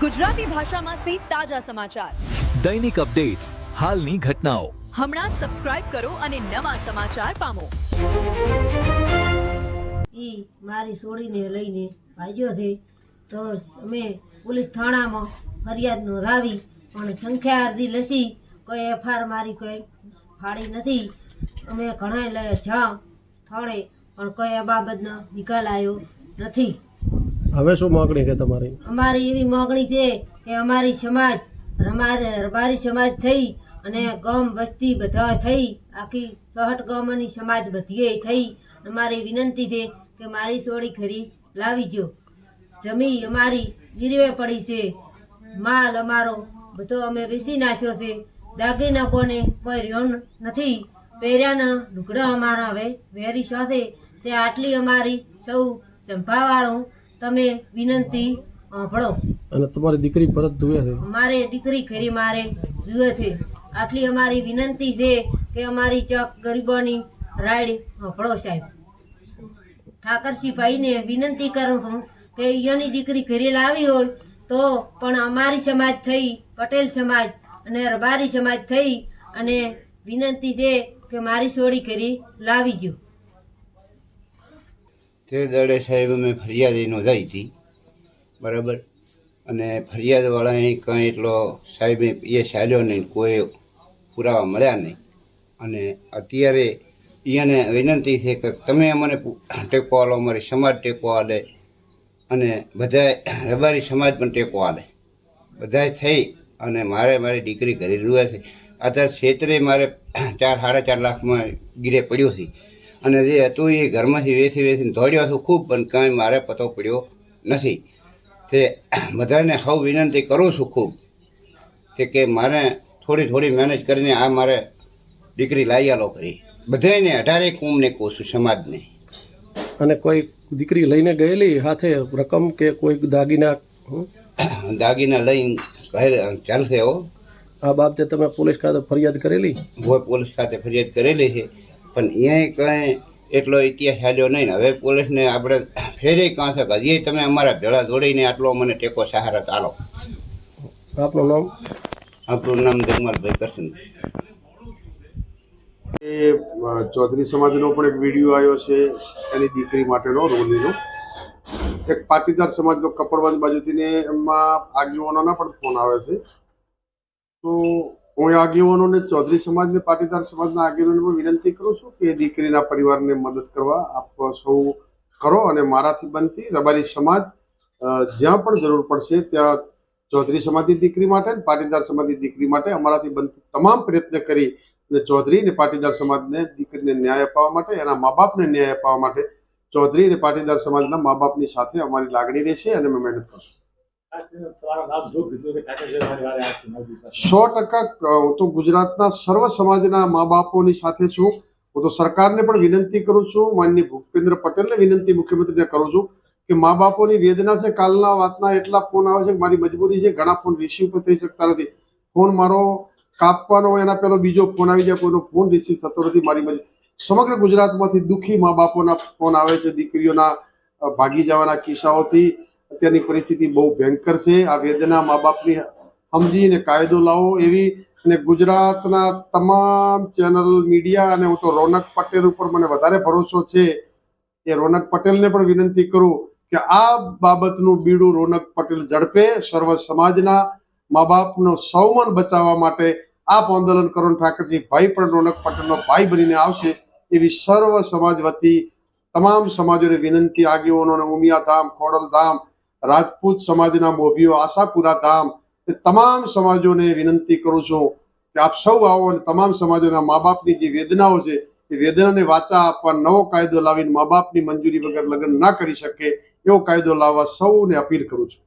ગુજરાતી ભાષામાં સે તાજા સમાચાર, દૈનિક અપડેટ્સ, હાલની ઘટનાઓ. હમણાં જ સબસ્ક્રાઇબ કરો અને નવા સમાચાર પામો. ઈ મારી છોડીને લઈને ભાગ્યો છે તો અમે પોલીસ થાણામાં ફરિયાદ નોંધાવી, પણ સંખ્યા અરજી લસી કોઈ એફઆર મારી કોઈ ફાડી નથી. અમે ઘણા લઈ જ્યાં થાણે પણ કોઈ આ બાબતનો નિકાલ આવ્યો નથી. હવે શું માગણી છે તમારી? અમારી એવી માગણી છે કે અમારી સમાજ રબારી સમાજ થઈ અને ગામ વસ્તી બધા થઈ આખી 60 ગામની સમાજ બધીએ થઈ. અમારી વિનંતી છે કે મારી છોડી ખરી લાવી જો. જમીન અમારી ગીરવે પડી છે, માલ અમારો બધો અમે વેચી નાખ્યો છે, દાગીના કોને કોઈ રહ્યો નથી, પહેર્યાના લુગડા અમારા હવે વેરી સાથે તે આટલી અમારી સૌ સંભાળો તમે વિનંતી સાંભળો. અને તમારી દીકરી પરત જુએ છે? અમારે દીકરી ખરી મારે જુએ છે. આટલી અમારી વિનંતી છે કે અમારી ચક ગરીબોની રાઈડ સાંભળો સાહેબ. ઠાકરસિંહભાઈને વિનંતી કરું છું કે અહીંયાની દીકરી ઘરે લાવી હોય તો પણ અમારી સમાજ થઈ, પટેલ સમાજ અને રબારી સમાજ થઈ અને વિનંતી છે કે મારી છોડી ઘરે લાવી જો. તે દાડે સાહેબ અમે ફરિયાદ નોંધાવી હતી, બરાબર. અને ફરિયાદવાળાએ કંઈ એટલો સાહેબ એ ચાલ્યો નહીં, કોઈ પુરાવા મળ્યા નહીં. અને અત્યારે એને વિનંતી છે કે તમે અમને ટેકો આલો, અમારી સમાજ ટેકો આલે અને બધાય રબારી સમાજ પણ ટેકો આલે. બધાય થઈ અને મારી દીકરી ઘરે જુએ છે. અત્યારે ક્ષેત્રે મારે 4-4.5 લાખમાં ગીરે પડ્યો છે અને જે હતું એ ઘરમાંથી વેચીને દોડ્યો છું ખૂબ, પણ કાંઈ મારે પતો પડ્યો નથી. તે બધાને સૌ વિનંતી કરું છું ખૂબ તે કે મારે થોડી મહેનત કરીને આ મારે દીકરી લાવી આલો કરી. બધાને 18 કુમને કહું છું, સમાજને. અને કોઈ દીકરી લઈને ગયેલી સાથે રકમ કે કોઈ દાગીના લઈને ચાલશે હો. આ બાબતે તમે પોલીસ ખાતે ફરિયાદ કરેલી? હોય, પોલીસ ખાતે ફરિયાદ કરેલી છે, પણ અહીંયા કંઈ એટલો ઇતિહાસ ચાલ્યો નહીં. હવે પોલીસને આપણે ફેરે કાં છે કે હજી તમે અમારા ભેળા દોડીને આટલો મને ટેકો સહારા ચાલો. આપનું નામ? આપણું નામ જગમાલભાઈ કરશન. એ ચૌધરી સમાજનો પણ એક વિડીયો આવ્યો છે એની દીકરી માટેનો રોલીનો. એક પાટીદાર સમાજનો કપડવંજ બાજુથી ને એમાં આગેવાનોના પણ ફોન આવે છે. તો હું એ આગેવાનોને ચૌધરી સમાજને પાટીદાર સમાજના આગેવાનોને પણ વિનંતી કરું છું કે દીકરીના પરિવારને મદદ કરવા આપ સૌ કરો. અને મારાથી બનતી રબારી સમાજ જ્યાં પણ જરૂર પડશે ત્યાં ચૌધરી સમાજની દીકરી માટે અને પાટીદાર સમાજની દીકરી માટે અમારાથી બનતી તમામ પ્રયત્ન કરી અને ચૌધરી અને પાટીદાર સમાજને દીકરીને ન્યાય અપાવવા માટે, એના મા બાપને ન્યાય અપાવવા માટે ચૌધરી અને પાટીદાર સમાજના મા બાપની સાથે અમારી લાગણી રહેશે અને અમે મહેનત કરશું. 100% હું તો ગુજરાતના સર્વ સમાજના મા બાપોની સાથે છું. હું તો સરકારને પણ વિનંતી કરું છું, માનનીય ભૂપેન્દ્ર પટેલને વિનંતી મુખ્યમંત્રીને કરું છું કે મા બાપોની વેદના છે. કાલના વાતના એટલા ફોન આવે છે કે મારી મજબૂરી છે, ઘણા ફોન રિસીવ પણ થઈ શકતા નથી. ફોન મારો કાપવાનો હોય એના પહેલો બીજો ફોન આવી જાય, કોઈનો ફોન રિસીવ થતો નથી. મારી સમગ્ર ગુજરાતમાંથી દુઃખી મા બાપોના ફોન આવે છે, દીકરીઓના ભાગી જવાના કિસ્સાઓથી. અત્યારની પરિસ્થિતિ બહુ ભયંકર છે. આ વેદના મા બાપની સમજીને કાયદો લાવો એવી અને ગુજરાતના તમામ ચેનલ મીડિયા અને હું તો રોનક પટેલ ઉપર મને વધારે ભરોસો છે. એ રોનક પટેલને પણ વિનંતી કરું કે આ બાબતનું બીડું રોનક પટેલ ઝડપે. સર્વ સમાજના મા બાપનો સૌમાન બચાવવા માટે આપ આંદોલન કરો. ઠાકરસિંહ ભાઈ પણ રોનક પટેલનો ભાઈ બનીને આવશે એવી સર્વ સમાજ વતી તમામ સમાજોને વિનંતી. આગેવાનોને ઉમિયા ધામ, ખોડલ ધામ, રાજપૂત સમાજના મોભીઓ, આશાપુરા ધામ, એ તમામ સમાજોને વિનંતી કરું છું કે આપ સૌ આવો અને તમામ સમાજોના મા બાપની જે વેદનાઓ છે એ વેદનાને વાચા આપવા નવો કાયદો લાવીને મા બાપની મંજૂરી વગર લગ્ન ના કરી શકે એવો કાયદો લાવવા સૌને અપીલ કરું છું.